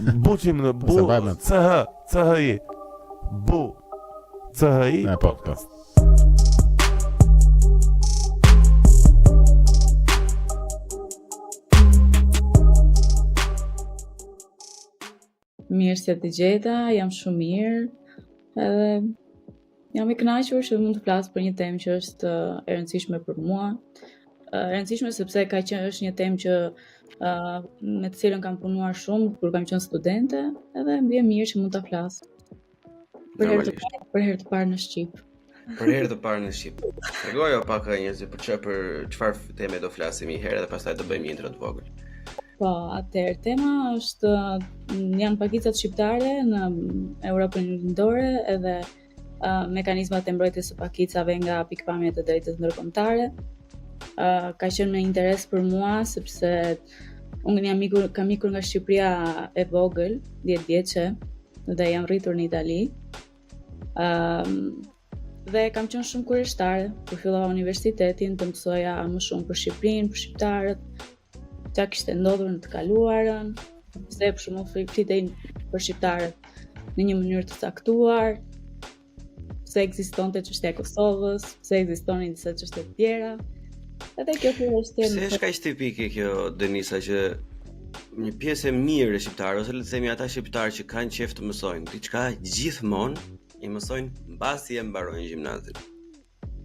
Buçim në bu CHI. Bu CHI. Po. Mirë se të gjeta, jam shumë mirë, edhe jam i kënaqur që mund të flas për një temë që është e rëndësishme për mua. E rëndësishme sepse është një temë që me të cilën kam punuar shumë kur kam qenë studente, edhe më vjen mirë që mund ta flas. Për herë të parë në Shqip. Për herë të parë në Shqip. Tregojo pak njerëzve për çfarë teme do flasim një herë dhe pastaj do bëjmë një intro të vogël. Po, atëherë tema është janë pakicat shqiptare në Europën Lindore edhe mekanizmat e mbrojtjes së pakicave nga pikpamjet e drejtës ndërkombëtare. Ka qenë me interes për mua sepse unë kam ikur nga Shqipëria e vogël, 10 vjeçe, dhe jam rritur në Itali. Dhe kam qenë shumë kurioztare kur fillova universitetin të mësoja më shumë për Shqipërinë, për shqiptarët. Qa kishte ndodhur në të kaluarën, se për shumë flitej për shqiptarët në një mënyrë të caktuar, se ekzistonte çështja e Kosovës, se ekzistonin disa çështje të tjera. Edhe kjo është Se është kaq tipike kjo, Denisa, që një pjesë e mirë e shqiptarëve, ose le të themi ata shqiptarë që kanë qejf të mësojnë diçka, gjithmonë i mësojnë mbasi e mbarojnë gjimnazin.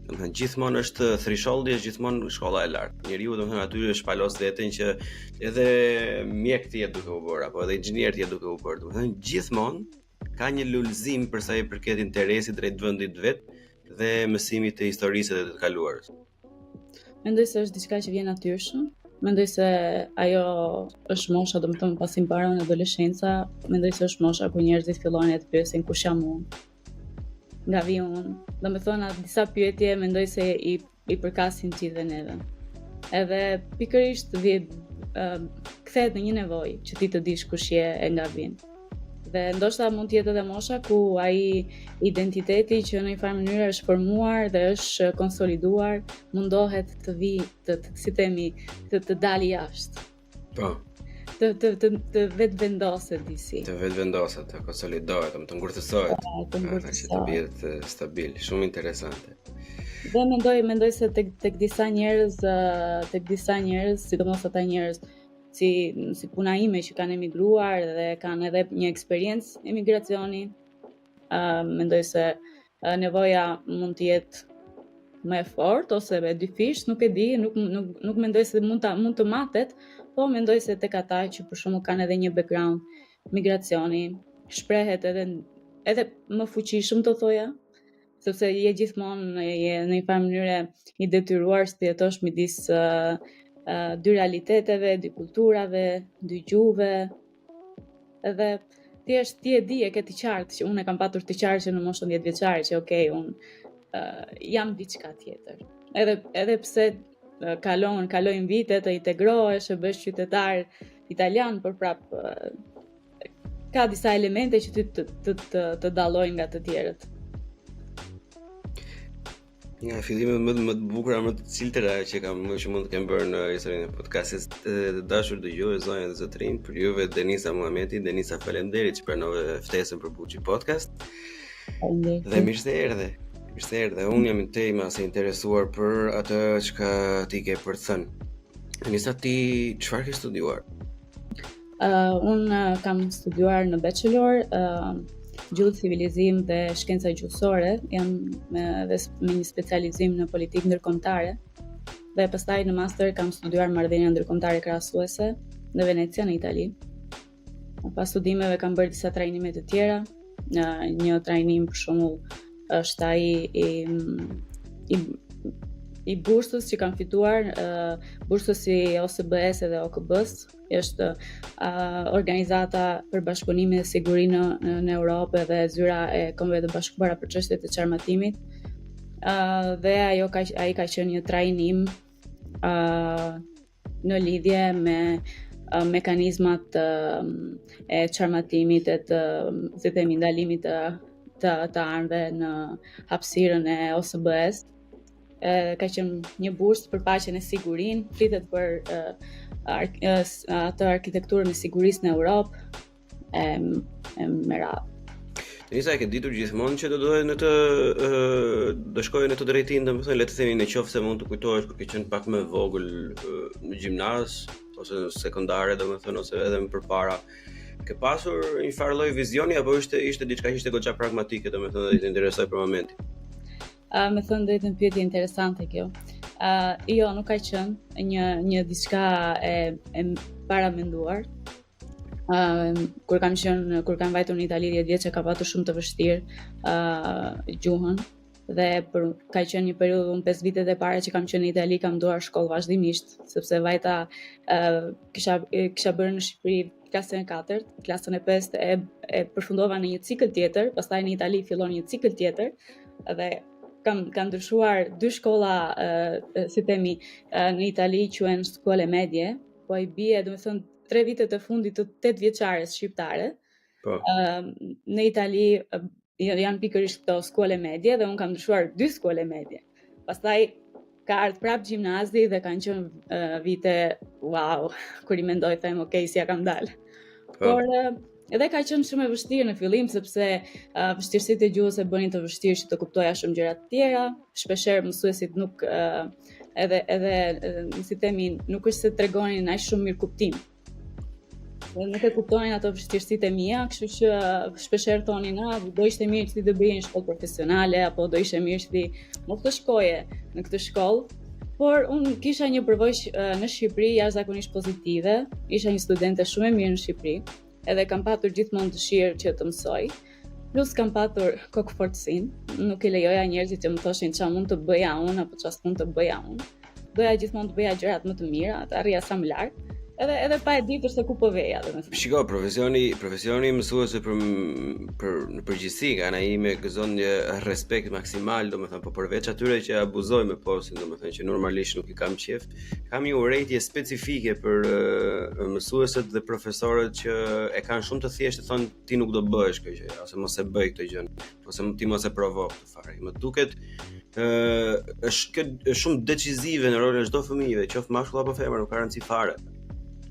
Domethënë gjithmonë është thresholdi, është gjithmonë shkolla e lartë. Njeriu domethënë aty është shpalos veten që edhe mjek ti duke u bërë apo edhe inxhinier ti duke u bërë. Domethënë gjithmonë ka një lulëzim për sa i përket interesit drejt vendit vet dhe mësimit të historisë dhe të kaluarës. Mendoj se është diçka që vjen natyrshëm. Mendoj se ajo është mosha, domethënë pasi mbaron adoleshenca, mendoj se është mosha ku njerëzit fillojnë të pyesin kush jam unë. Nga vi unë, do me thona disa pyetje mendoj se i përkasin gjithë dhe neve. Edhe pikërisht kthehet në një nevojë që ti të dish kush je e nga vin. Dhe ndoshta mund të jetë edhe mosha ku ai identiteti që në një farë mënyrë është formuar dhe është konsoliduar mundohet të vi të dali jashtë. Po. Të vetë vendoset disi. Të vetë vendoset, të konsolidohet, të ngurtësohet. Që të bjetë stabil, shumë interesante. Dhe mendoj se tek disa njerëz, sidomos ata njerëz si puna ime që kanë emigruar dhe kanë edhe një eksperiencë emigracioni, mendoj se nevoja mund të jetë më e fortë ose e dyfish, nuk e di, nuk mendoj se mund të matet. Po mendoj se tek ata që për shkakun kanë edhe një background migracioni, shprehet edhe më fuqishëm të thoja, sepse je gjithmonë në një farë mënyrë i detyruar të jetosh midis dy realiteteve, dy kulturave, dy gjuhëve. Edhe ti e di e ke të qartë që unë e kam patur të qartë që në moshën 10 vjeçare që okay, unë jam diçka tjetër. Edhe pse kalojnë vite të integrohesh, e bësh qytetar italian, por prap ka disa elemente që ty të dallojnë nga të tjerët. Nga fillimet më të bukura, më të ciltëra që mund të kem bërë në historinë e podcastit, të dashur dëgjues, zonja dhe zotërinj, për juve Denisa Muhameti. Denisa, faleminderit që pranove ftesën për Buçi Podcast. Dhe mirë se erdhe. Unë jam se interesuar për atë çka ti ke për të thënë. Denisa, ti çfarë ke studiuar? Unë kam studiuar në bachelor, gjuhë, civilizim dhe shkenca gjuhësore. Jam me një specializim në politikë ndërkombëtare. Dhe pastaj në master kam studiuar marrëdhënie ndërkombëtare krahasuese në Venecia, në Itali. Pas studimeve kam bërë disa trajnime të tjera. Një trajnim për shembull është ai i bursës që kam fituar, bursës i OSBE-s dhe OKB-s, është organizata për bashkëpunimin dhe sigurinë në Europë dhe zyra e Kombeve të Bashkuara për çështjet e çarmatimit. Dhe ai ka qenë një trajnim në lidhje me mekanizmat e çarmatimit e të ndalimit të armëve në hapësirën e OSBE-s. Ka qenë një bursë për paqen e sigurinë, flitet për atë arkitekturën e sigurisë në Europë, me radhë. Denisa, e ke ditur gjithmonë që do shkojë në të drejtim, domethënë le të themi në qoftë se mund të kujtohesh kur ke qenë pak më vogël në gjimnaz ose në sekondare, domethënë ose edhe më përpara. Ke pasur një farë lloj vizioni apo ishte diçka që ishte goxha pragmatike, domethënë dhe të interesoj për momentin? Me thënë drejtën, pyetje interesante kjo. Jo, nuk ka qenë një diçka e paramenduar. Kur kam vajtur në Itali 10 vjeç, ka patur shumë të vështirë gjuhën dhe ka qenë një periudhë, unë 5 vitet e para që kam qenë në Itali kam nduar shkollë vazhdimisht, sepse vajta kisha bërë në Shqipëri klasën e 4, klasën e 5 e përfundova në një cikël tjetër, pastaj në Itali fillon një cikël tjetër dhe kam ndryshuar 2 shkolla, si themi, në Itali quhen skole medie, po i bie, domethënë 3 vitet e fundit të 8 vjeçares shqiptare. Po. Në Itali janë pikërisht këto skole medie dhe unë kam ndryshuar 2 skole medie. Pastaj ka ardhur prap gjimnazi dhe kanë qenë vite wow, kur i mendoj them okay, si ja kam dalë. Por edhe ka qenë shumë e vështirë në fillim sepse vështirësitë e gjuhës e bënin të vështirë që të kuptoja shumë gjëra të tjera. Shpeshherë mësuesit nuk edhe si themi, nuk është se tregonin aq shumë mirë kuptim. Nuk e kuptonin ato vështirësitë e mia, kështu që shpeshherë thonin, do ishte mirë që ti të bëje një shkollë profesionale apo do ishte mirë që ti mos të shkoje në këtë shkollë. Por unë kisha një përvojë në Shqipëri jashtëzakonisht pozitive, isha një studente shumë e mirë në Shqipëri, edhe kam patur gjithmonë dëshirë që të mësoj. Plus kam patur kokëfortësinë, nuk i lejoja njerëzit që më thoshin çfarë mund të bëja unë apo çfarë mund të bëja unë. Doja gjithmonë të bëja gjërat më të mira, të arrija sa më lart. Edhe pa e ditur se ku po veja, domethënë. Shiko, profesioni mësuese në përgjithësi kanë ai me gëzon një respekt maksimal, domethënë, po përveç atyre që abuzojnë me postin, domethënë që normalisht nuk i kam qef, kam një urrejtje specifike për mësueset dhe profesorët që e kanë shumë të thjeshtë, thonë ti nuk do bëhesh kjo gjë, ose mos e bëj këtë gjë, ose ti mos e provo këtë fare. Më duket është shumë decizive në rolin e çdo fëmijëve, qoftë mashkull apo femër, nuk ka rëndësi fare.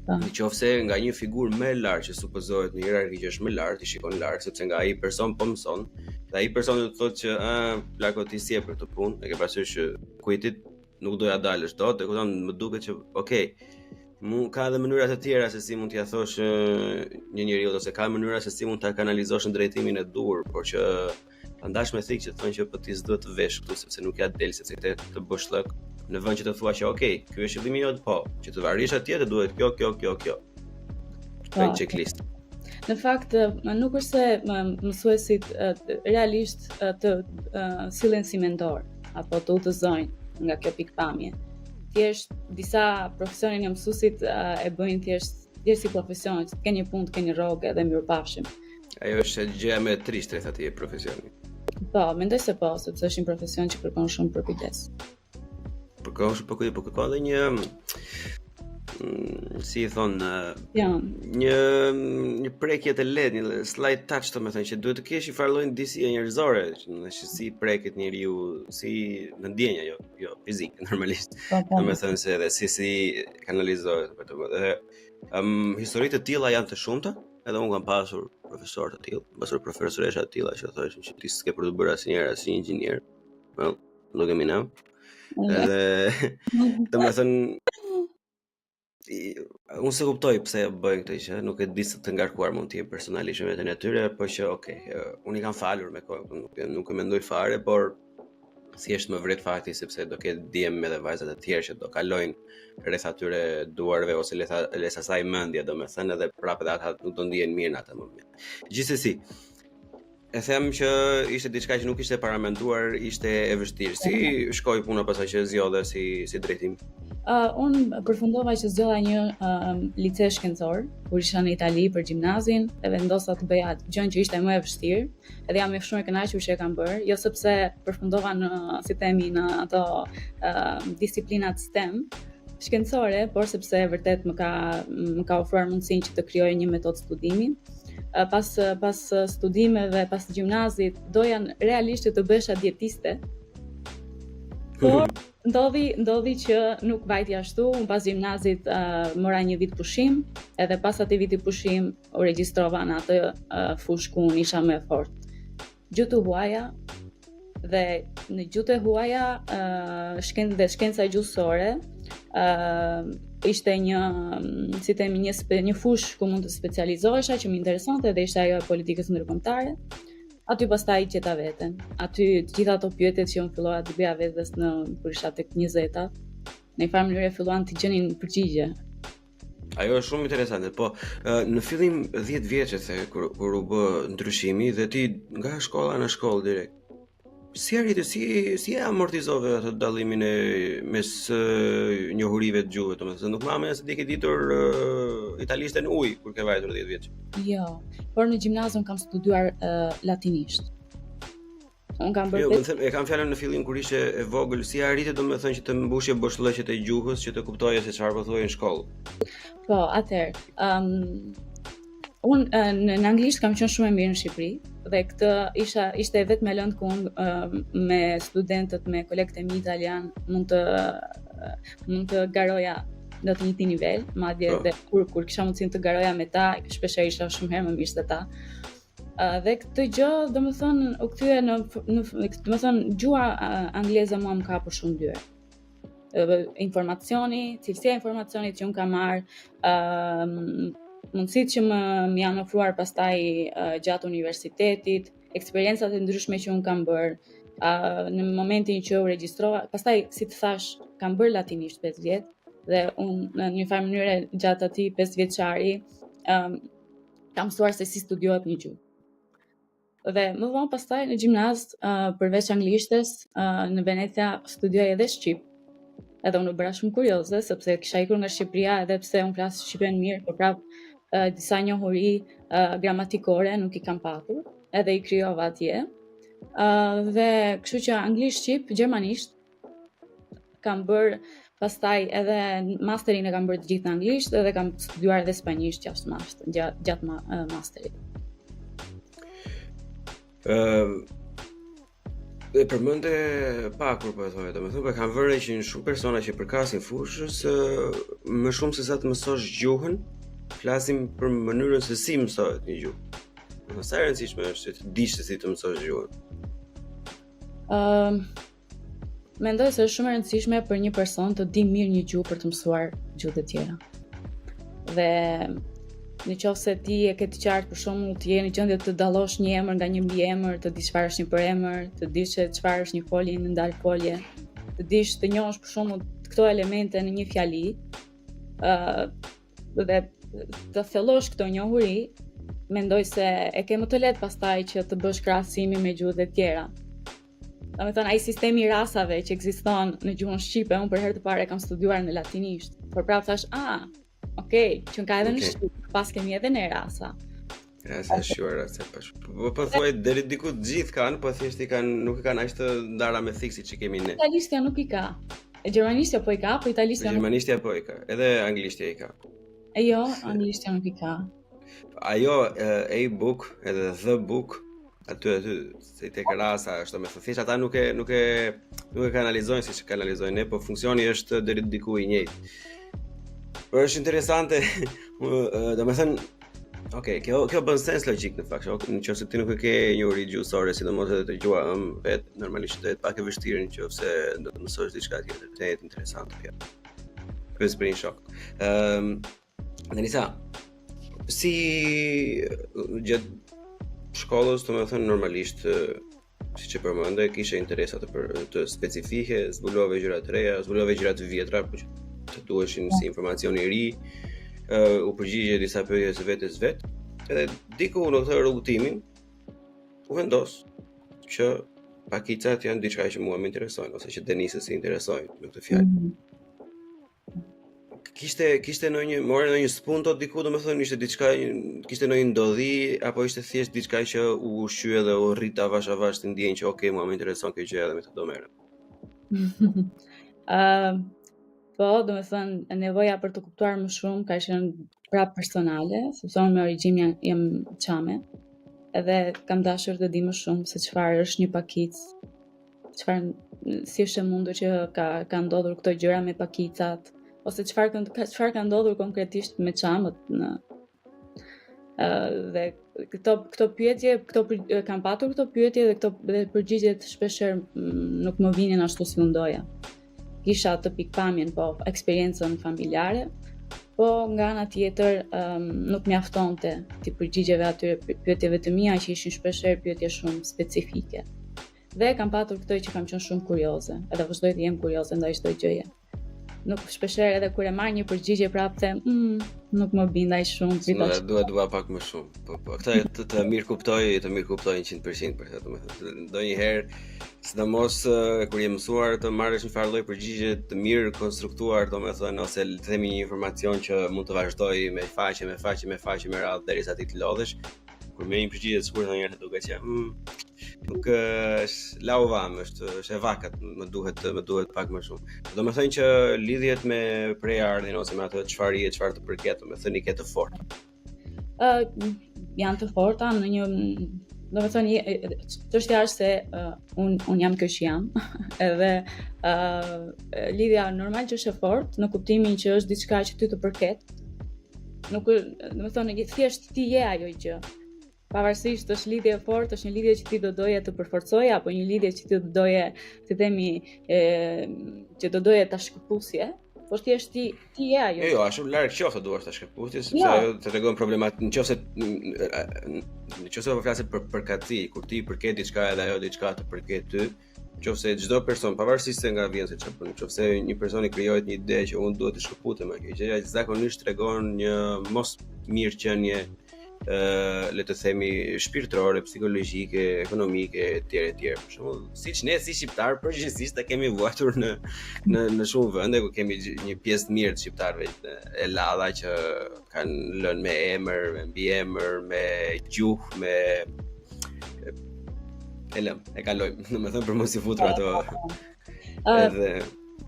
Në qoftë se nga një figurë më e lartë që supozohet në hierarki që është më lart, i shikon lart sepse nga ai person po mëson, dhe ai person do të thotë që plako ti si e për këtë punë, e ke parasysh që kujtit nuk doja dalësh dot, e kupton, më duket që okay, ka edhe mënyra të tjera se si mund t'ia thosh një njeriu ose ka mënyra se si mund ta kanalizosh në drejtimin e dur, por që ta ndash me thikë që thonë që po ti s'duhet të vesh këtu sepse nuk ja del sepse të bësh llëk. Në vend që të thua që okay, ky është qëllimi jot, po, që të varrish atje të duhet kjo. Një checklist. Në fakt, nuk është se mësuesit realisht të sillen si mentor apo të udhëzojnë nga kjo pikpamje. Thjesht disa profesionin e mësuesit e bëjnë thjesht si profesion, që të ke një punë, të ke një rrogë dhe mirupafshim. Ajo është gjëja më e trishtë rreth atij profesioni. Po, mendoj se po, sepse është një profesion që kërkon shumë për kujdes. Po kërkon dhe një si i thon një prekje të lehtë, një slight touch, domethënë që duhet të kesh një farë lloj ndjesie njerëzore, që si preket njeriu, si në ndjenja, jo fizik, normalisht. Domethënë se edhe si kanalizohet dhe historitë të tilla janë të shumta, edhe unë kam pasur profesorë të tillë, pasur profesoresha të tilla që thoshin që ti s'ke për të bërë asnjëherë as një inxhinier. Well, look at me now. Edhe domethënë unë se kuptoj pse bëjnë këtë gjë, nuk e di se të ngarkuar mund të jetë personalisht me veten e tyre, po që okay, unë i kam falur me kohë, nuk e mendoj fare, por thjesht më vret fakti sepse do ketë djem edhe vajzat e tjerë që do kalojnë rreth atyre duarve ose les asaj mendje, domethënë, edhe prapë ata nuk do ndihen mirë në atë moment. Gjithsesi, e them që ishte diçka që nuk ishte paramenduar, ishte e vështirë. Si shkoi puna pasaj që zgjodhe si drejtim? Unë përfundova që zgjodha një lice shkencor, kur isha në Itali për gjimnazin, dhe vendosa të bëja gjën që ishte më e vështirë, edhe jam shumë e kënaqur që e kam bërë, jo sepse përfundova në, si themi, në ato disiplinat STEM shkencore, por sepse vërtet më ka ofruar mundësinë që të krijoj një metodë studimi. Pas studimeve, pas gjimnazit, doja realisht të bëhesha dietiste. Por ndodhi që nuk vajti ashtu, unë pas gjimnazit mora një vit pushim, edhe pas atij viti pushim u regjistrova në atë fushë ku unë isha më fort. Gjuhë huaja dhe në gjuhë huaja shkenca gjuhësore ishte një, si themi, një fushë ku mund të specializohesha që më interesonte dhe ishte ajo e politikës ndërkombëtare. Aty pastaj gjeta veten. Aty të gjitha ato pyetjet që unë fillova të bëja vetes kur isha tek 20-ta, në një farë mënyrë filluan të gjenin përgjigje. Ajo është shumë interesante, po në fillim 10 vjeç kur u bë ndryshimi dhe ti nga shkolla në shkollë direkt. Si e amortizove atë dallimin mes njohurive të gjuhëve, domethënë nuk më se ti ke ditur italisht në ujë kur ke vajtur 10 vjeç. Jo, por në gjimnaz unë kam studiuar latinisht. Unë kam bërë. Jo, më them, e kam fjalën në fillim kur ishe e vogël, si arrite domethënë që të mbushje boshllëqet e gjuhës, që të kuptoje se çfarë po thuaj në shkollë. Po, atëherë, unë në anglisht kam qenë shumë e mirë në Shqipëri dhe këtë ishte vetëm e lëndë ku unë me studentët, me kolegët e mi italian mund të garoja në të njëjtin nivel, madje edhe kur kisha mundësinë të garoja me ta, shpeshherë isha shumë herë më mirë se ta. Dhe këtë gjë, domethënë, u kthye domethënë gjuha angleze mua më ka hapur shumë dyert. Informacioni, cilësia e informacionit që unë kam marrë, mundësitë që më janë ofruar pastaj gjatë universitetit, eksperiencat e ndryshme që unë kam bërë, në momentin që u regjistrova, pastaj si të thash, kam bërë latinisht 5 vjet dhe unë në një farë mënyrë gjatë atij 5 vjeçari kam mësuar se si studiohet një gjuhë. Dhe më vonë pastaj në gjimnaz, përveç anglishtes, në Venecia studioj edhe shqip. Edhe unë u bëra shumë kurioze sepse kisha ikur nga Shqipëria edhe pse unë flas shqipen mirë, por prapë disa njohuri gramatikore nuk I kam patur, edhe I krijova atje. Dhe kështu që anglisht, shqip, gjermanisht kam bërë pastaj edhe masterin e kam bërë të gjithë në anglisht edhe kam studiuar edhe spanjisht gjatë masterit. E përmende pak kur po e thonë, domethënë kam vënë që shumë persona që përkasin fushës më shumë se sa të mësosh gjuhën, flasim për mënyrën se si mësohet një gjuhë. Sa e rëndësishme është që të dish se si të mësosh gjuhën? Mendoj se është shumë e rëndësishme për një person të di mirë një gjuhë për të mësuar gjuhë të tjera. Dhe në qoftë se ti e ke të qartë për shembull të je në gjendje të dallosh një emër nga një mbiemër, të dish çfarë është një përemër, të dish çfarë është një folje në ndalfolje, të dish të njohësh për shembull këto elemente në një fjali, dhe të thellosh këto njohuri, mendoj se e ke më të lehtë pastaj që të bësh krahasimi me gjuhët e tjera. Domethënë ai sistemi I rasave që ekziston në gjuhën shqipe, unë për herë të parë e kam studiuar në latinisht. Por prapë thash, okej, që ka edhe në shqip, pas kemi edhe në rasa. Rasa shuar, rasa pash. Po thuaj deri diku të gjithë kanë, po thjesht nuk kanë aq të ndara me thiksi që kemi ne. Italishtja nuk I ka. Gjermanishtja po I ka, po italishtja nuk. Gjermanishtja po I ka, edhe anglishtja I ka. Jo, anglishtja nuk I ka. Ajo e-book edhe the book aty se tek rasa është me thjesht ata nuk e kanalizojnë siç e kanalizojnë ne, po funksioni është deri diku I njëjtë. Por është interesante, domethënë, okay, kjo bën sens logjik në fakt. Nëse ti nuk e ke njohuri gjuhësore, sidomos edhe të gjuha vet, normalisht do të jetë pak e vështirë nëse do të mësosh diçka tjetër. Të jetë interesante kjo. Ky është një shok. Denisa, si gjatë shkollës, domethënë normalisht siç e përmendë, kishe interesa të specifike, zbulove gjëra të reja, zbulove gjëra të vjetra, por të duheshin si informacion I ri, u përgjigje disa pyetje së vetes vet, edhe diku në këtë rrugtimin u vendos që pakicat janë diçka që mua më interesojnë ose që Denisës I interesojnë me këtë fjalë. Kishte morë ndonjë spunto diku, domethënë ishte diçka, kishte ndonjë ndodhi apo ishte thjesht diçka që u ushqye dhe u rrit avash të ndjenjë që okay, mua më intereson kjo gjë edhe me këtë do merrem. Po, domethënë nevoja për të kuptuar më shumë ka qenë prapë personale, sepse unë me origjinë jam çame. Edhe kam dashur të di më shumë se çfarë është një pakicë, çfarë si është e mundur që ka ndodhur këto gjëra me pakicat, ose çfarë ka ndodhur konkretisht me çamët në dhe këto pyetje, kam patur këto pyetje dhe përgjigjet shpeshherë nuk më vinin ashtu si undoja. Kisha të pikpamjen, po eksperiencën familjare, po nga ana tjetër nuk mjaftonte ti përgjigjeve atyre pyetjeve të mia që ishin shpeshherë pyetje shumë specifike. Dhe kam patur këtë që kam qenë shumë kurioze, edhe vazhdoj të jem kurioze ndaj çdo gjëje. Nuk shpeshherë edhe kur e marr një përgjigje prapë them, nuk më bindaj shumë. Dua pak më shumë. Po këtë të mirë kuptoj 100% për këtë, domethënë. Ndonjëherë, sidomos kur je mësuar të marrësh një farë lloj përgjigje të mirë konstruktuar, domethënë, ose të themi një informacion që mund të vazhdoj me faqe me radhë derisa ti të lodhesh. Kur me një përgjigje të shkurtër ndonjëherë duket që nuk është lauvam, është e vakat, më duhet pak më shumë. Do të thënë që lidhjet me prejardhin ose me atë çfarë të përket, do të thënë i ke të forta. Janë të forta në një, do të thënë, çështja është se un jam kjo që jam, edhe lidhja normal që është e fortë në kuptimin që është diçka që ty të përket. Nuk, do të thënë, thjesht ti je ajo gjë. Pavarësisht është lidhje e fortë, është një lidhje që ti do doje të përforcoje apo një lidhje që ti do doje të themi që do doje ta shkëputje, por thjesht ti je ajo. Jo, ashtu larg qoftë duash ta shkëputje, sepse ajo të tregon problemat nëse po flasim për përkatësi, kur ti përket diçka edhe ajo diçka të përket ty, nëse çdo person, pavarësisht se nga vjen se çfarë, nëse një person i krijohet një ide që unë duhet të shkëputem me kjo gjë, zakonisht tregon një mos mirëqenie le të themi shpirtërore, psikologjike, ekonomike etj. Për shembull, siç ne si shqiptar përgjithsisht e kemi vuajtur në shumë vende ku kemi një pjesë të mirë të shqiptarëve e ladha që kanë lënë me emër, me mbiemër, me gjuhë, me e kalojmë, domethënë për mos i futur ato. Edhe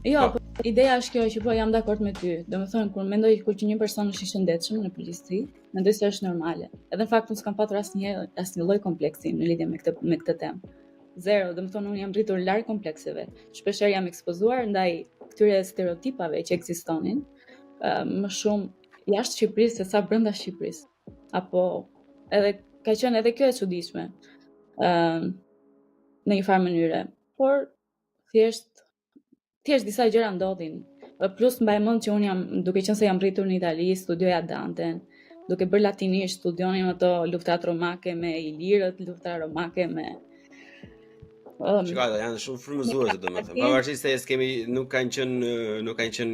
jo, po ideja është kjo që po jam dakord me ty. Domethënë kur mendoj kur që një person është i shëndetshëm në përgjithësi, mendoj se është normale. Edhe në fakt unë s'kam patur asnjë lloj kompleksi në lidhje me këtë temë. Zero, domethënë unë jam rritur larg komplekseve. Shpeshherë jam ekspozuar ndaj këtyre stereotipave që ekzistonin, më shumë jashtë Shqipërisë se sa brenda Shqipërisë. Apo edhe ka qenë edhe kjo e çuditshme. Në një farë mënyre, por thjesht disa gjëra ndodhin. Plus mbaj mend që unë jam, duke qenë se jam rritur në Itali, studioja Danten, duke bërë latinisht, studionin ato luftat romake me ilirët, lufta romake me Shikoj, janë shumë frymëzuese domethënë. Pavarësisht se nuk kanë qenë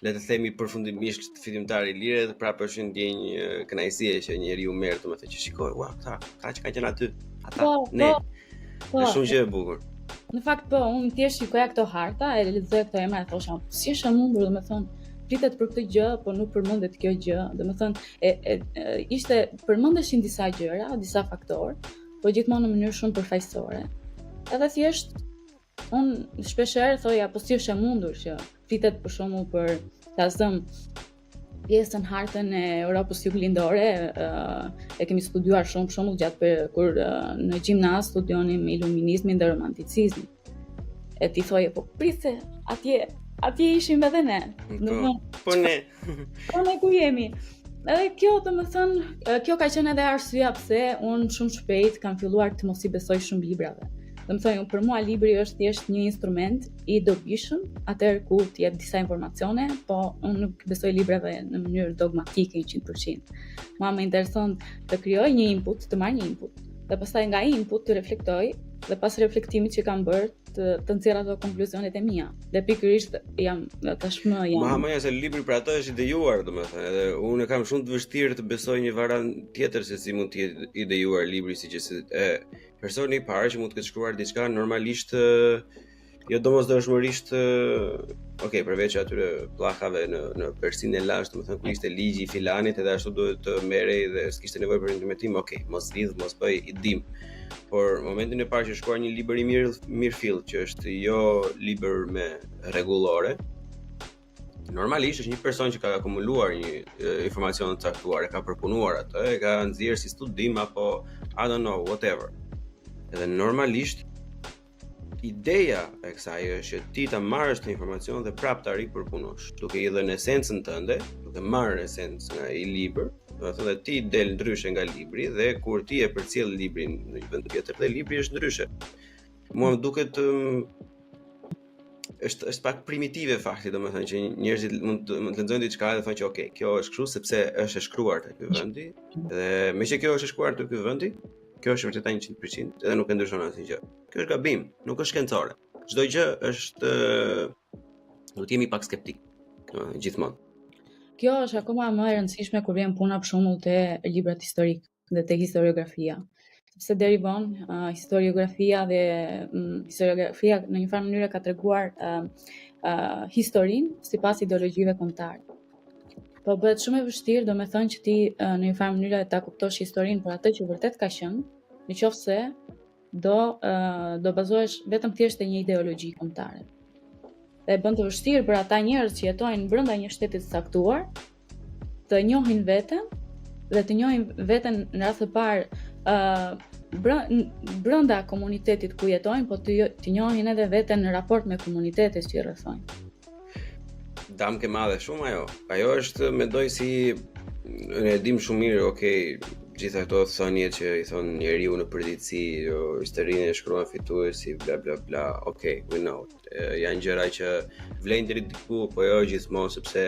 le të themi përfundimisht fitimtar i lirë, prapë është ndjenjë kënaqësie që njeriu merr domethënë që shikoj, ua, këta që kanë qenë aty, ata, ne. Është shumë gjë e bukur. Në fakt po, unë thjesht shikoja këto harta, e lexoja këto emra e thosha, si është e mundur, domethënë, pritet për këtë gjë, por nuk përmendet kjo gjë, domethënë, ishte përmendeshin disa gjëra, disa faktorë, por gjithmonë në mënyrë shumë përfaqësore. Edhe thjesht unë shpeshherë thoja, po si është e mundur që pritet për shembull për ta zënë pjesën hartën e Europës Juglindore, e kemi studiuar shumë për shembull gjatë kur në gjimnaz studionim iluminizmin dhe romanticizmin. E ti thoje, po prise, atje ishim edhe ne. Po ne. Po ne ku jemi? Edhe kjo, domethënë, kjo ka qenë edhe arsyeja pse unë shumë shpejt kam filluar të mos i besoj shumë librave. Domethënë, për mua libri është thjesht një instrument i dobishëm, atëherë ku të jep disa informacione, po unë nuk besoj librave në mënyrë dogmatike 100%. Mua më intereson të krijoj një input, të marr një input, dhe pastaj nga input të reflektoj, dhe pas reflektimit që kam bërë të nxjerr ato konkluzionet e mia. Dhe pikërisht tashmë jam. Mahamoja se libri për ato është idejuar, domethënë, edhe unë kam shumë të vështirë të besoj një varan tjetër se si mund të jetë idejuar libri, siç personi i parë që mund të ketë shkruar diçka normalisht jo domosdoshmërisht përveç atyre pllakave në Persinë e lashtë, domethënë ku ishte ligji i filanit edhe ashtu duhet të merrej dhe s'kishte nevojë për implementim, mos lidh, mos bëj i dim. Por momentin e parë që shkruar një libër i mirëfill, që është jo libër me rregullore, normalisht është një person që ka akumuluar një informacion të caktuar, e ka përpunuar atë, e ka nxjerrë si studim apo I don't know, whatever. Edhe normalisht ideja e kësaj është që ti ta marrësh të informacion dhe prap ta ripërpunosh, duke i dhënë esencën tënde, duke marrë esencën nga i libër, do të thotë ti del ndryshe nga libri dhe kur ti e përcjell librin në një vend tjetër dhe libri është ndryshe. Mua më duket është pak primitive fakti, domethënë që njerëzit mund të lexojnë diçka dhe thonë që okay, kjo është kështu sepse është e shkruar te ky vendi dhe me që kjo është e shkruar te ky vendi, kjo është vërtet 100% edhe nuk e ndryshon asnjë gjë. Kjo është gabim, nuk është shkencore. Çdo gjë është duhet të jemi pak skeptik, gjithmonë. Kjo është akoma më e rëndësishme kur vjen puna për shembull te librat historik dhe te historiografia. Sepse deri vonë historiografia në një farë mënyrë ka treguar historinë sipas ideologjive kombëtare. Po bëhet shumë e vështirë, domethënë që ti në një farë mënyrë ta kuptosh historinë për atë që vërtet ka qenë, nëse do bazohesh vetëm thjesht te një ideologji kombëtare. Dhe bën të vështirë për ata njerëz që jetojnë brenda një shteti të caktuar të njohin veten dhe të njohin veten në rast të parë brenda komunitetit ku jetojnë, po të njohin edhe veten në raport me komunitetet që i rrethojnë. Dam ke madhe shumë ajo. Ajo është mendoj si ne dim shumë mirë, okay, gjitha këto thënie që i thon njeriu në përditësi, historinë e shkruan fituesi, bla bla bla. Okay, we know. Janë gjëra që vlen deri diku, po jo gjithmonë, sepse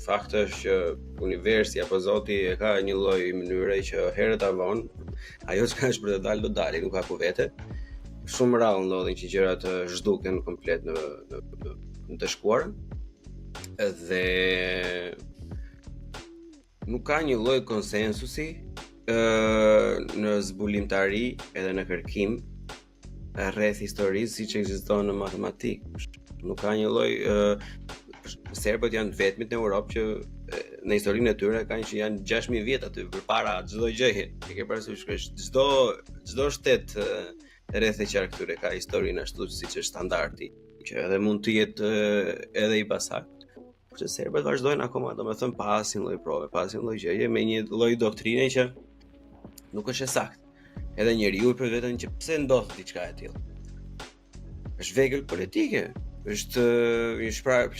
fakti është që universi apo Zoti e ka një lloj mënyre që herët a vonë ajo që është për të dalë do dalë, nuk ka ku vete. Shumë rrallë ndodhin që gjërat të zhduken komplet në të shkuarën. Dhe nuk ka një lloj konsensusi në zbulimtari edhe në kërkim rreth historisë siç ekziston në matematikë. Nuk ka një lloj serbët janë të vetmit në Europë që në historinë e tyre kanë që janë 6000 vjet aty përpara çdo gjëje. E ke parasysh që çdo shtet rreth e qark këtyre ka historinë ashtu siç është standardi, që edhe mund të jetë edhe i pasakt. Që serbët vazhdojnë akoma, domethënë pa asnjë lloj prove, pa asnjë lloj gjëje, me një lloj doktrine që nuk është e saktë. Edhe njeriu për veten që pse ndodh diçka e tillë. Është vegël politike, është një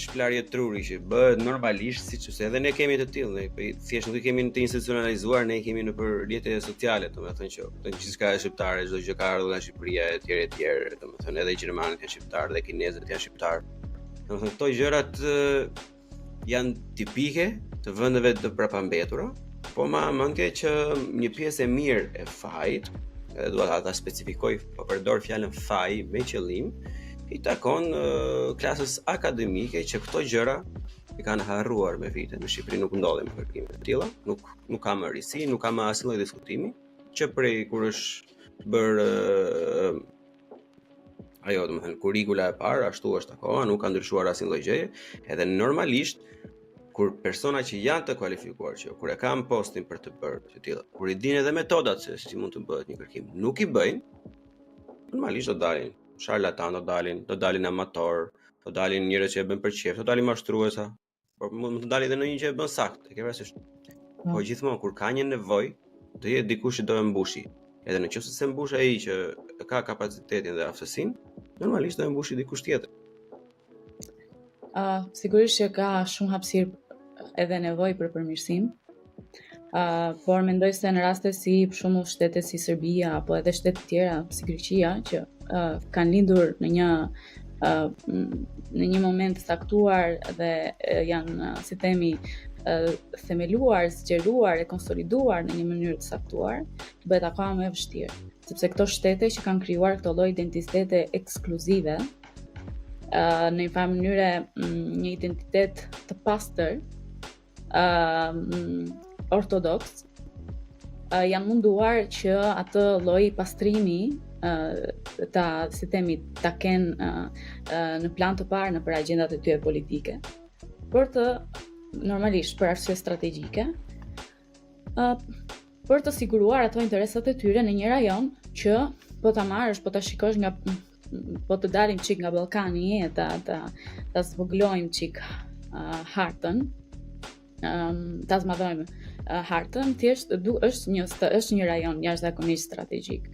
shplarje truri që bëhet normalisht siç është. Edhe ne kemi të tillë, ne thjesht nuk i kemi të institucionalizuar, ne i kemi nëpër rrjetet sociale, domethënë që gjithçka është shqiptare, çdo gjë ka ardhur nga Shqipëria etj, domethënë edhe gjermanët janë shqiptarë dhe kinezët janë shqiptarë. Domethënë këto gjërat janë tipike të vendeve të prapambetura, po ma mënke që një pjesë e mirë e fajit, edhe dua ta specifikoj, po përdor fjalën faj me qëllim, i takon klasës akademike që këto gjëra i kanë harruar me vite. Në Shqipëri nuk ndodhen kërkime të tilla, nuk ka më risi, nuk ka më asnjë lloj diskutimi, që prej kur është bërë ajo, domethënë kurrikula e parë, ashtu është akoma, nuk ka ndryshuar asnjë lloj gjëje, edhe normalisht kur persona që janë të kualifikuar, që kur e kanë postin për të bërë të tilla, kur i dinë edhe metodat se si mund të bëhet një kërkim, nuk i bëjnë, normalisht do dalin sharlatan, do dalin amator, do dalin njerëz që e bën për çejf, do dalin mashtruesa, por mund të dalin edhe në një që e bën saktë, e ke parasysh. Po gjithmonë kur ka një nevojë, do jetë dikush që do e mbushi. Edhe nëse se mbush ai që ka kapacitetin dhe aftësinë, normalisht do e mbushi dikush tjetër. Sigurisht që ka shumë hapësirë edhe nevojë për përmirësim, por mendoj se në raste si për shembull shtete si Serbia apo edhe shtete të tjera si Greqia që kanë lindur në një moment saktuar dhe janë, si themi, themeluar, zgjeruar e konsoliduar në një mënyrë të saktuar, bëhet akoma më e vështirë, sepse këto shtete që kanë krijuar këto lloj identitete ekskluzive, në një farë mënyre një identitet të pastër, ortodoks, janë munduar që atë lloj pastrimi ta kenë në plan të parë nëpër agjendat e tyre politike, normalisht për arsye strategjike, për të siguruar ato interesat e tyre në një rajon që po ta marrësh, po ta shikosh po të dalim çik nga Ballkani, ta zvoglojmë çik hartën, ta zmadhojmë hartën, thjesht është një rajon jashtëzakonisht strategjik.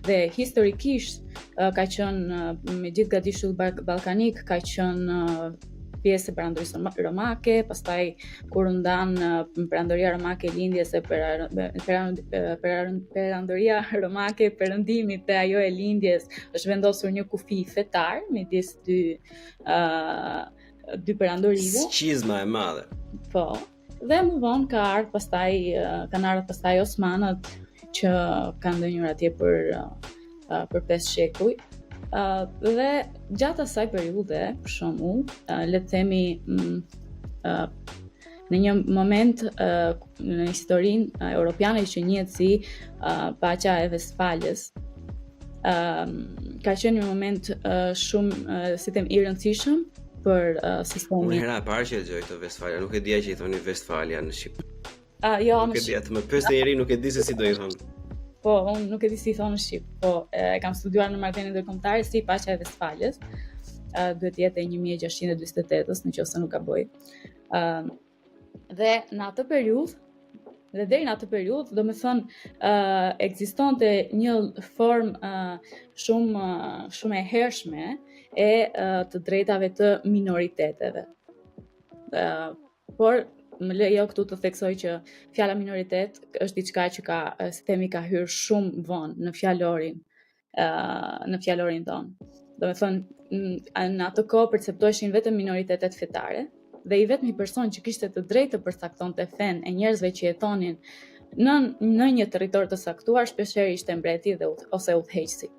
Dhe historikisht ka qenë me gjithë gadishulli ballkanik ka qenë pjesë e perandorisë romake, pastaj kur u ndan perandoria romake lindjes e perandoria romake perëndimit dhe ajo e lindjes, është vendosur një kufi fetar midis dy perandorive. Schizma e madhe. Po. Dhe më vonë kanë ardhur pastaj osmanët që kanë ndënjur atje për 5 shekuj. Dhe gjatë asaj periudhe, për shembull, le të themi në një moment në historinë europiane që njihet si paqja e Vestfalës, ka qenë një moment shumë si them i rëndësishëm për sistemin. Unë hera e parë që dëgjoj këtë Vestfalia, nuk e dija që i thoni Vestfalia në shqip. Jo, nuk e dija, të më pyeste njëri nuk e di se si do i thonë. Po, unë nuk e di si i thonë në shqip, po e kam studiuar në marrëdhënie ndërkombëtare si paqja e Vestfalës. Duhet jetë e 1648-s, nëse nuk gaboj. Dhe në atë periudhë, dhe deri në atë periudhë, domethënë ekzistonte një formë shumë e hershme e të drejtave të minoriteteve. Por më lejo këtu të theksoj që fjala minoritet është diçka që ka hyrë shumë vonë në fjalorin tonë. Domethënë në atë kohë perceptoheshin vetëm minoritetet fetare dhe i vetmi person që kishte të drejtë të përcaktonte fen e njerëzve që jetonin në një territor të saktuar shpeshherë ishte mbreti ose udhëheqësi.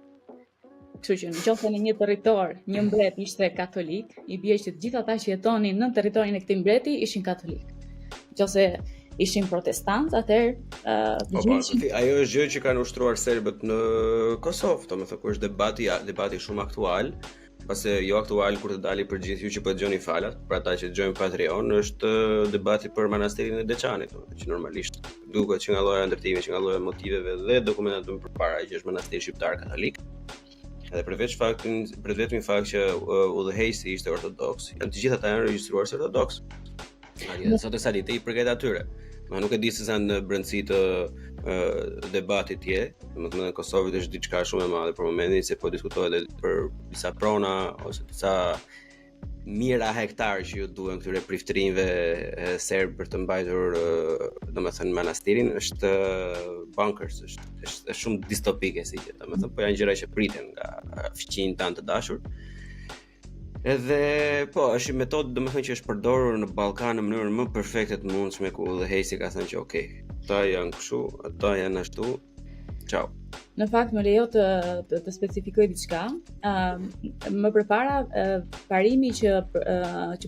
Kështu që nëse në një territor një mbret ishte katolik, i bie që të gjithë ata që jetonin në territorin e këtij mbreti ishin katolik. Nëse ishin protestantë, atëherë ajo është gjë që kanë ushtruar serbët në Kosovë, domethënë kur është debati shumë aktual, pasi jo aktual kur të dali për gjithë ju që po dëgjoni falat, për ata që dëgjojnë Patreon, është debati për manastirin e Deçanit, që normalisht duket që nga lloja ndërtimi, që nga lloja motiveve dhe dokumentat më përpara që është manastiri shqiptar katolik. Edhe përveç vetmi fakt që udhëheqësi ishte ortodoks, janë të gjithë ata janë regjistruar si ortodoks. Sot e salite i përket atyre. Ma nuk e di se sa në brendësi të debatit tje, domethënë në Kosovë është diçka shumë e madhe për momentin se po diskutohet për disa prona ose disa mijëra hektar që ju duhen këtyre priftërinjve serb për të mbajtur domethënë manastirin, është bunkers, është shumë distopike si gjë, domethënë po janë gjëra që priten nga fëmijët tanë të dashur. Edhe po, është një metodë domethënë që është përdorur në Ballkan në mënyrën më perfekte të mundshme, ku udhëheqësi ka thënë që okay, ata janë kështu, ata janë ashtu. Ciao. Në fakt më lejo të specifikoj diçka. Më përpara parimi që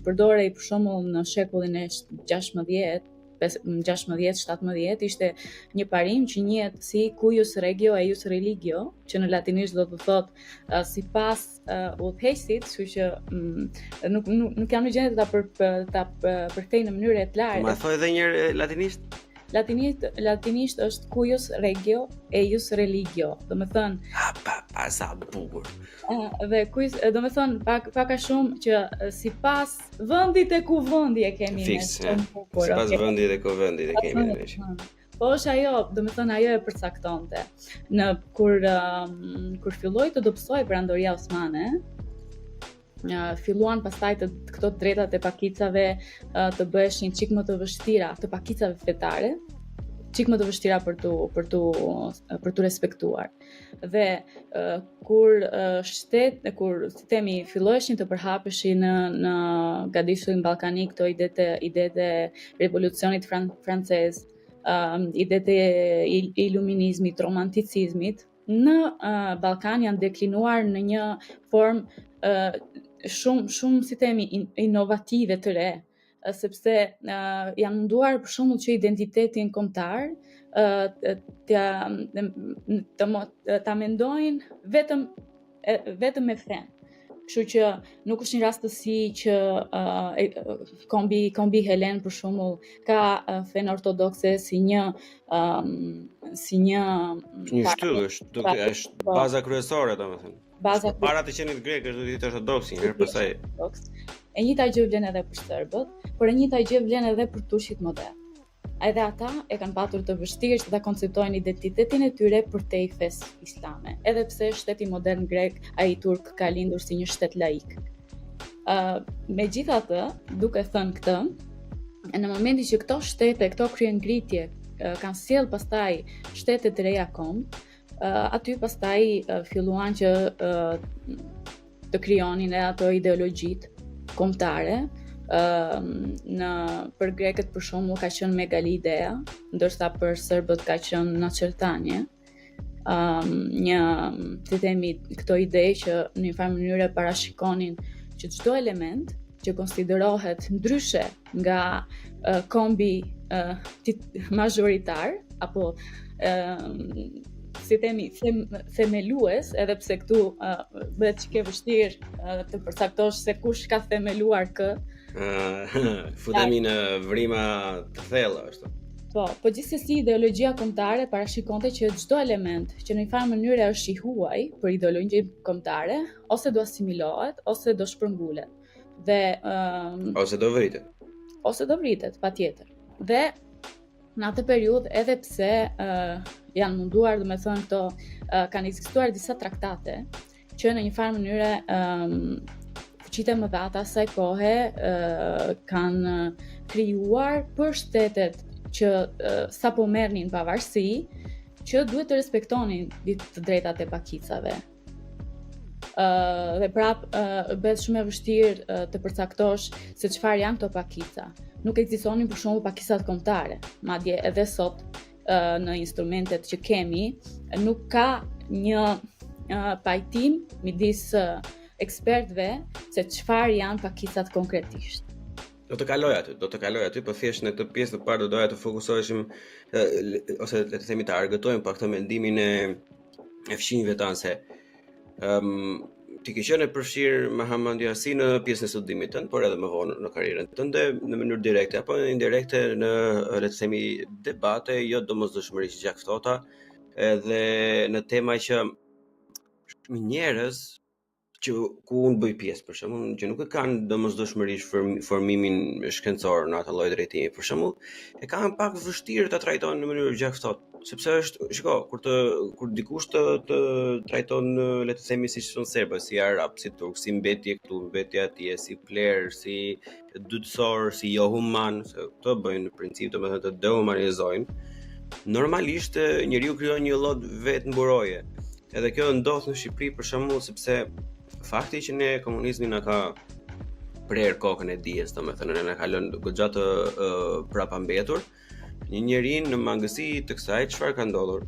përdorej për shembull në shekullin e 16, 17 ishte një parim që njihet si cuius regio eius religio, që në latinisht do të thotë sipas udhëheqësit, kështu që nuk jam në gjendje ta përkthej në mënyrë të lartë. Ma thoj edhe një herë latinisht? Latinisht është cuius regio eius religio, domethënë sa bukur. Dhe domethënë pak a shumë që sipas vendit e ku vendi e kemi ne. Sipas vendit e ku vendi e kemi ne. Po është ajo, domethënë ajo e përcaktonte. Kur filloi të dobësoi perandoria osmane, filluan pastaj këto drejtat e pakicave të bëheshin çik më të vështira, të pakicave fetare, çik më të vështira për tu respektuar. Dhe kur filloheshin të përhapeshin në gadishullin ballkanik këto idetë e revolucionit francez, idetë e iluminizmit, romanticizmit, në Ballkan janë deklinuar në një formë shumë si themi inovative të re, sepse janë munduar për shembull që identitetin kombëtar ta mendojnë vetëm me fen. Kështu që nuk është një rastësi që kombi Helen për shembull ka fen ortodokse si një shtyllë, është baza kryesore domethënë. Para të qenit grek është ditë ortodoksi, herë pastaj. E njëjta gjë vlen edhe për serbët, por e njëjta gjë vlen edhe për tushit modern. edhe ata e kanë patur të vështirë që ta konceptojnë identitetin e tyre përtej fesë islame, edhe pse shteti modern grek, ai turk, ka lindur si një shtet laik. Megjithatë, duke thënë këtë, në momentin që këto shtete, këto kryengritje kanë sjell pastaj shtete të reja kom, aty pastaj filluan që të krijonin edhe ato ideologjitë kombëtare. Për grekët për shembull ka qenë Megalidea, ndërsa për serbët ka qenë Naçertanje. Si themi, këto ide që në një farë mënyrë parashikonin që çdo element që konsiderohet ndryshe nga kombi majoritar apo si themi, themelues, edhe pse këtu bëhet çike vështirë të përcaktosh se kush ka themeluar kë. Futemi në vrima të thella ashtu. Po gjithsesi ideologjia kombëtare parashikonte që çdo element që në një farë mënyrë është i huaj për ideologjinë kombëtare, ose do asimilohet, ose do shpërngulet. Dhe ose do vritet. Ose do vritet, patjetër. Dhe në atë periudhë, edhe pse janë munduar, domethënë këto kanë ekzistuar disa traktate që në një farë mënyrë fuqitë më të asaj kohe kanë krijuar për shtetet që sapo merrnin pavarësi, që duhet të respektonin të drejtat e pakicave. Dhe bëhet shumë e vështirë të përcaktosh se çfarë janë këto pakica. Nuk ekzistonin për shembull pakicat kombëtare, madje edhe sot në instrumentet që kemi nuk ka një pajtim midis ekspertëve se çfarë janë pakicat konkretisht. Do të kaloj aty, po thjesht në këtë pjesë të parë do doja të fokusoheshim ose le të themi të argëtojmë pa këtë mendimin e fëmijëve tanë se ti ke qenë e përfshirë Mahamandja si në pjesën e studimit tënd, por edhe më vonë në karrierën tënde në mënyrë direkte apo indirekte në le të themi debate jo domosdoshmërisht gjak ftohta, edhe në tema që njerëz që ku unë bëj pjesë për shembull, që nuk e kanë domosdoshmërisht formimin shkencor në atë lloj drejtimi për shembull, e kanë pak vështirë ta trajtojnë në mënyrë gjak ftohtë, sepse është, shiko, kur dikush të trajton le të themi siç thon serbë, si arab, si turk, si mbetje këtu, mbetje atje, si pler, si dytësor, si jo human, se këto bëjnë në princip domethënë të dehumanizojnë. Normalisht njeriu krijon një lloj vetë mburoje. Edhe kjo ndodh në Shqipëri për shembull sepse fakti që ne komunizmi na ka prerë kokën e dijes, domethënë na ka lënë goxha të prapambetur, një njeri në mangësi të kësaj çfarë ka ndodhur?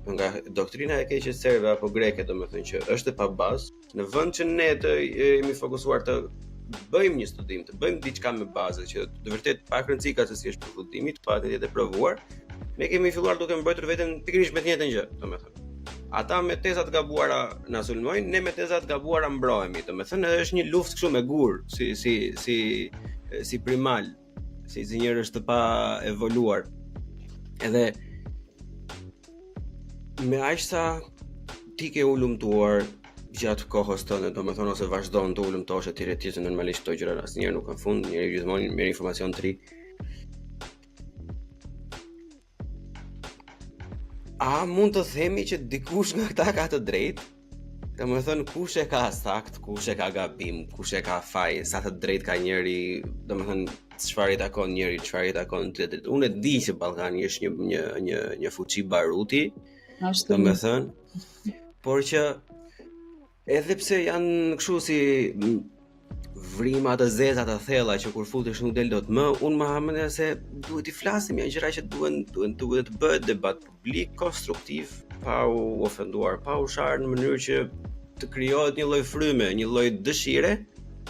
Nga doktrina e keqe serbe apo greke, domethënë që është e pabazë, në vend që ne të jemi fokusuar të bëjmë një studim, të bëjmë diçka me bazë që të vërtet pa rëndësi ka se si është përfundimi, pa të jetë provuar, ne kemi filluar duke mbajtur veten pikërisht me të njëjtën gjë, domethënë. Ata me tezat gabuara na sulmojnë, ne me tezat gabuara mbrohemi, domethënë është një luftë kështu me gur, si primal, si njerëz të pa evoluar. Edhe me aq sa ti ke ulumtuar gjatë kohës tënde, domethënë ose vazhdon të ulumtosh etj normalisht këto gjëra asnjëherë nuk kanë fund, njeriu gjithmonë merr informacion të ri. A mund të themi që dikush nga këta ka të drejtë? Domethënë kush e ka sakt, kush e ka gabim, kush e ka faj, sa të drejtë ka njëri, domethënë çfarë i takon njëri, çfarë i takon tjetrit. Unë e di që Ballkani është një fuçi baruti, domethënë, por që edhe pse janë kështu si vrima të zeza të thella që kur futesh nuk del dot më, unë Mahamandja se duhet i flasim janë gjëra që duhet të bëhet debat publik konstruktiv, pa u ofenduar, pa u sharë në mënyrë që të krijohet një lloj fryme, një lloj dëshire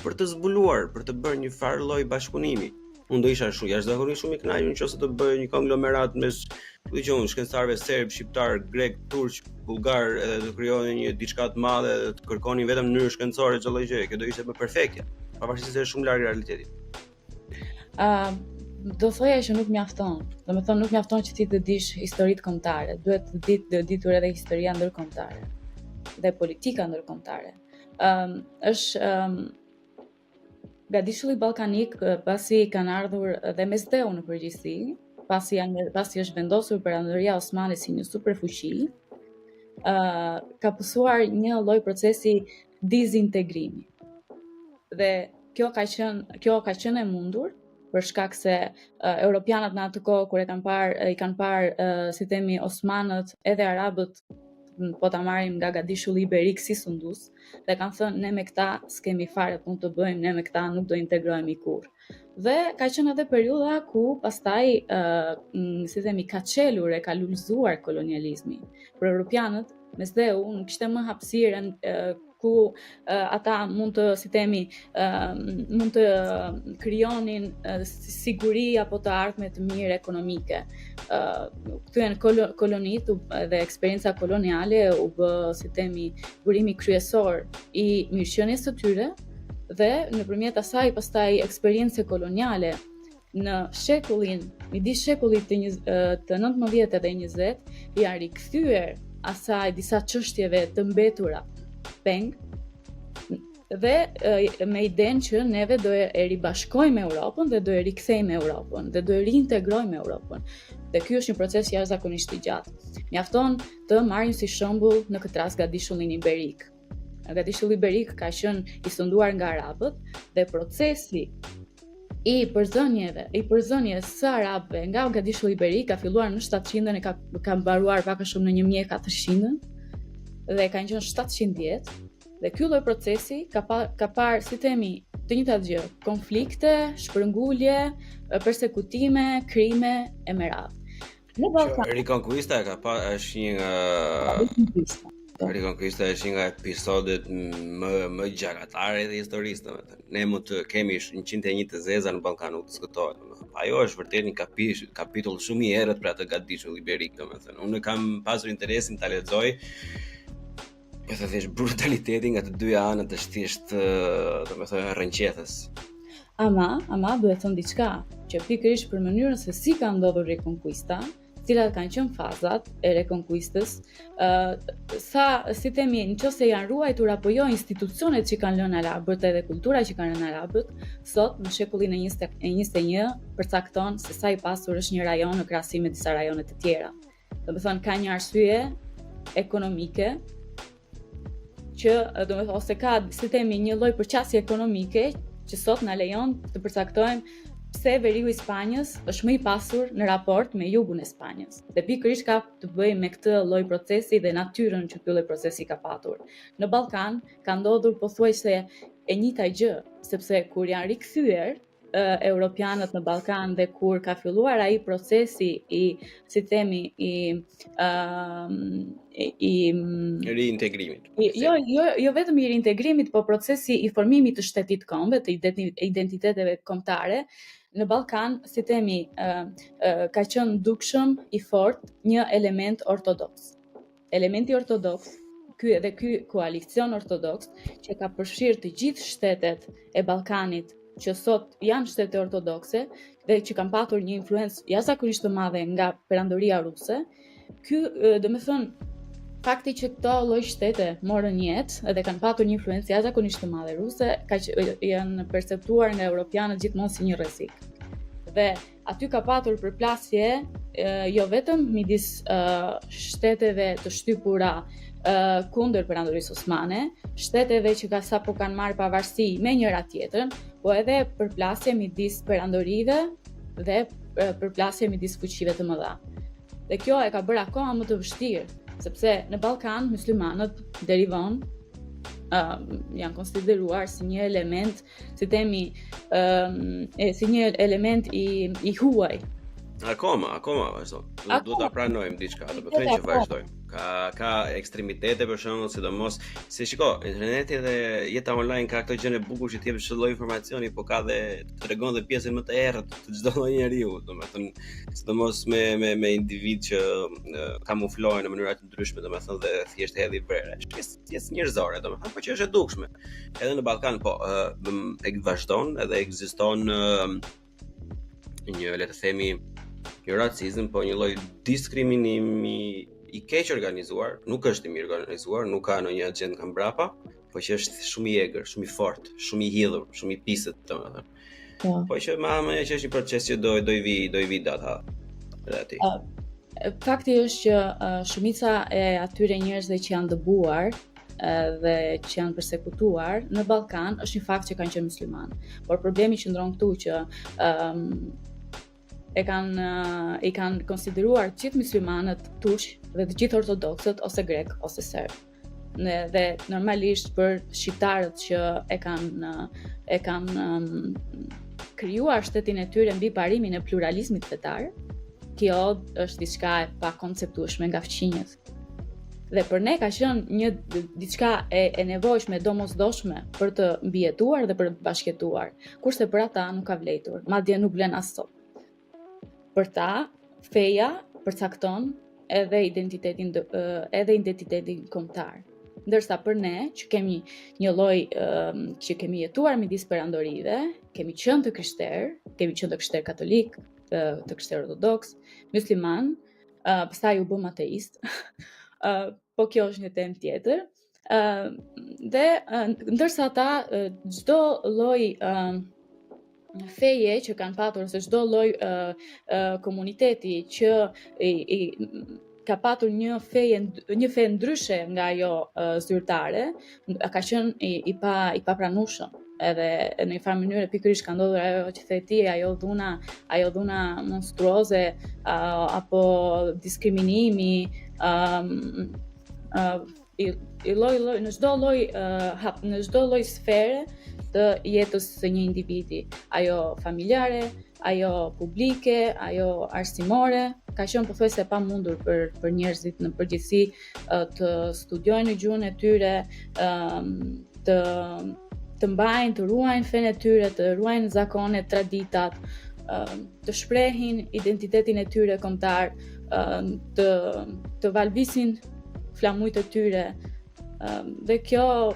për të zbuluar, për të bërë një farë lloj bashkëpunimi. Unë do isha jashtëzakonisht shumë i kënaqur nëse të bëj një konglomerat mes shkencëtarëve serb, shqiptar, grek, turq, bullgar, edhe të krijonin një diçka të madhe dhe të kërkonin vetëm në mënyrë shkencore çdo gjë. Kjo do ishte më perfektja, pavarësisht se është shumë larg realitetit. Do thoja që nuk mjafton. Domethënë nuk mjafton që ti të dish historitë kombëtare, duhet të ditur edhe historia ndërkombëtare dhe politika ndërkombëtare. Është Gadishulli ballkanik pasi kanë ardhur dhe Mesdheu në përgjithësi, pasi është vendosur Perandoria Osmane si një superfuqi, ka pësuar një lloj procesi dizintegrimi. Dhe kjo ka qenë e mundur për shkak se europianët në atë kohë kur i kanë parë si themi Osmanët edhe arabët, po ta marrim nga Gadishulli Iberik si sundus, dhe kanë thënë ne me këta s'kemi fare punë të bëjmë, ne me këta nuk do integrohemi kurrë. Dhe ka qenë edhe periudha ku pastaj si themi ka çelur e ka lulëzuar kolonializmi. Për europianët mes dheu nuk kishte më hapësirën ku ata mund të si themi mund të krijonin siguri apo të ardhme të mirë ekonomike. Kthyen kolonitë dhe eksperjenca koloniale u bë si themi burimi kryesor i mirëqenies së tyre dhe nëpërmjet asaj pastaj eksperiencë koloniale në midis shekullit të 19 dhe 20 janë rikthyer asaj disa çështjeve të mbetura peng dhe me idenë që neve do e ribashkojmë Europën dhe do e rikthejmë Europën dhe do e reintegrojmë Europën. Dhe ky është një proces jashtëzakonisht i gjatë. Mjafton të marrim si shembull në këtë rast Gadishullin Iberik. Gadishulli Iberik ka qenë i sunduar nga arabët dhe procesi i përzënies së arabëve nga Gadishulli Iberik ka filluar në 700-ën e ka mbaruar pak a shumë në 1400-ën dhe kanë qenë 700 vjet. Dhe ky lloj procesi ka parë si themi të njëjtat gjë, konflikte, shpërngulje, persekutime, krime e me radhë. Në Ballkan Reconquista është një nga Reconquista është një nga episodet më gjakatare të historisë, domethënë. Ne mund të kemi 101 të zeza në Ballkan, nuk diskutohet, domethënë. Ajo është vërtet një kapitull shumë i errët për atë Gadishull Iberik, domethënë. Unë kam pasur interesin ta lexoj. Po të thësh brutaliteti nga të dyja anët është thjesht, domethënë, rrënqethes. Ama duhet të them diçka, që pikërisht për mënyrën se si ka ndodhur Reconquista, cilat kanë qenë fazat e Reconquistës, si themi, nëse janë ruajtur apo jo institucionet që kanë lënë arabët edhe kultura që kanë lënë arabët, sot në shekullin e 21 përcakton se sa i pasur është një rajon në krahasim me disa rajone të tjera. Domethënë ka një arsye ekonomike që domethënë ose ka si themi një lloj përqasje ekonomike që sot na lejon të përcaktojmë pse veriu i Spanjës është më i pasur në raport me jugun e Spanjës. Dhe pikërisht ka të bëjë me këtë lloj procesi dhe natyrën që ky lloj procesi ka patur. Në Ballkan ka ndodhur pothuajse e njëjta gjë, sepse kur janë rikthyer europianët në Ballkan dhe kur ka filluar ai procesi i si themi i reintegrimit. Jo vetëm i reintegrimit, por procesi i formimit të shtetit kombë, të identiteteve kombëtare. Në Ballkan, si themi, ka qenë dukshëm i fortë një element ortodoks. Elementi ortodoks, ky koalicion ortodoks që ka përfshirë të gjithë shtetet e Ballkanit që sot janë shtete ortodokse dhe që kanë patur një influencë jashtëzakonisht të madhe nga perandoria ruse, ky domethënë fakti që këto lloj shtete morën jetë dhe kanë patur një influencë jashtëzakonisht të madhe ruse, janë perceptuar nga europianët gjithmonë si një rrezik. Dhe aty ka patur përplasje jo vetëm midis shteteve të shtypura kundër perandorisë osmane, shteteve që sapo kanë marrë pavarësi me njëra tjetrën, po edhe përplasje midis perandorive dhe përplasje midis fuqive të mëdha. Dhe kjo e ka bërë akoma më të vështirë, sepse në Ballkan muslimanët deri vonë janë konsideruar si një element, si themi, si një element i huaj. Akoma vazhdo. Do ta pranojmë diçka, do të thënë që vazhdojmë. Ka ekstremitete për shembull, sidomos se shiko, interneti dhe jeta online ka këtë gjën e bukur që t'jep çdo lloj informacioni, po ka dhe tregon dhe pjesën më të errët të çdo lloj njeriu, domethënë sidomos me individ që kamuflohen në mënyra të ndryshme, domethënë dhe thjesht hedhi brere. Pjesë njerëzore, domethënë, por që është e dukshme. Edhe në Ballkan vazhdon edhe ekziston një, le të themi, një racizëm, po një lloj diskriminimi i keq organizuar, nuk është i mirë organizuar, nuk ka ndonjë agjend nga mbrapa, po që është shumë i egër, shumë i fortë, shumë i hidhur, shumë i pisët, domethënë. Po që më që është një proces që do i vi data. edhe ati. Fakti është që shumica e atyre njerëzve që janë dëbuar dhe që janë përsekutuar në Ballkan është një fakt që kanë qenë musliman. Por problemi qëndron këtu që i kanë konsideruar gjithë muslimanët turq dhe të gjithë ortodoksët ose grek ose serb. Dhe normalisht për shqiptarët që e kanë krijuar shtetin e tyre mbi parimin e pluralizmit fetar, kjo është diçka e pakonceptueshme nga fqinjet. Dhe për ne ka qenë një diçka e nevojshme, domosdoshme për të mbijetuar dhe për të bashkëtuar, kurse për ata nuk ka vlerëtur, madje nuk vlen as sot. Për ta, feja përcakton edhe identitetin kombëtar. Ndërsa për ne, që kemi një lloj që kemi jetuar midis perandorive, kemi qenë të krishterë katolik, të krishterë ortodoks, musliman, pastaj u bëm ateist. Po kjo është një temë tjetër. Dhe ndërsa ata çdo lloj feje që kanë patur ose çdo lloj komuniteti që ka patur një fe ndryshe nga ajo zyrtare, ka qenë i papranueshëm. Edhe në një farë mënyrë pikërisht ka ndodhur ajo që the ti, ajo dhuna monstruoze apo diskriminimi në çdo lloj sfere të jetës së një individi, ajo familjare, ajo publike, ajo arsimore, ka qenë pothuajse pamundur për njerëzit në përgjithësi të studiojnë në gjuhën e tyre, të mbajnë, të ruajnë fenë e tyre, të ruajnë zakonet, traditat, të shprehin identitetin e tyre kombëtar, të valvisin flamujt e tyre. Dhe kjo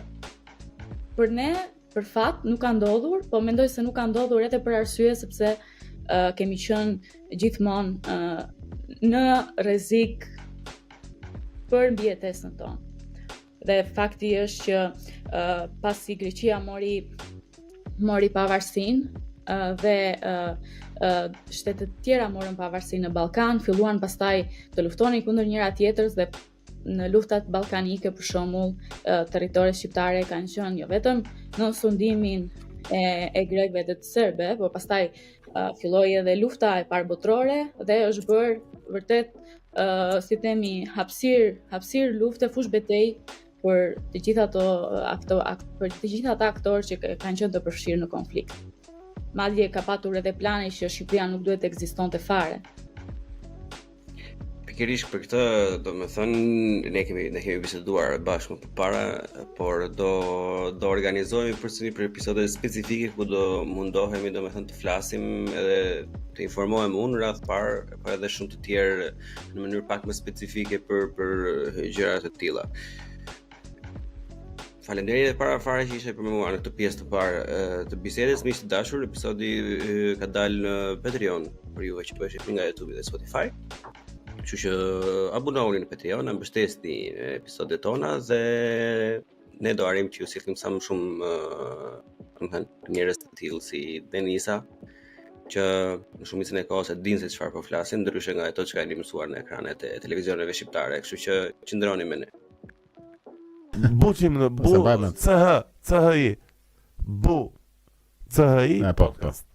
për ne, për fat, nuk ka ndodhur, po mendoj se nuk ka ndodhur edhe për arsye sepse kemi qenë gjithmonë në rrezik për mbijetesën tonë. Dhe fakti është që pasi Greqia mori pavarësinë dhe shtetet tjera morën pavarësinë në Ballkan, filluan pastaj të luftonin kundër njëra tjetrës dhe në luftat ballkanike për shembull, territoret shqiptare kanë qenë jo vetëm në sundimin e grekëve dhe të serbëve, por pastaj filloi edhe lufta e parë botërore dhe është bërë vërtet si themi hapësir lufte, fush betej për të gjithë ata aktorë që kanë qenë të përfshirë në konflikt. Madje ka patur edhe plane që Shqipëria nuk duhet të ekzistonte fare. Pikërisht për këtë, domethënë ne kemi biseduar bashkë më përpara, por do organizohemi përsëri për episode specifike ku do mundohemi domethënë të flasim edhe të informohem unë rreth parë, por edhe shumë të tjerë në mënyrë pak më specifike për gjëra të tilla. Faleminderit para fare që ishe për mua në këtë pjesë të parë të bisedës, miq të dashur. Episodi ka dalë në Patreon për juve që po e shihni nga YouTube dhe Spotify. Kështu që abonohuni në Patreon, na mbështesni episodet tona dhe ne do arrijmë që ju sillim sa më shumë njerëz të tillë si Denisa, që në shumicën e kohës e dinë se çfarë po flasim, ndryshe nga ato që kanë mësuar në ekranet e televizioneve shqiptare. Kështu që qëndroni me ne. Buqim në bu, CHI, bu, CHI, podcast.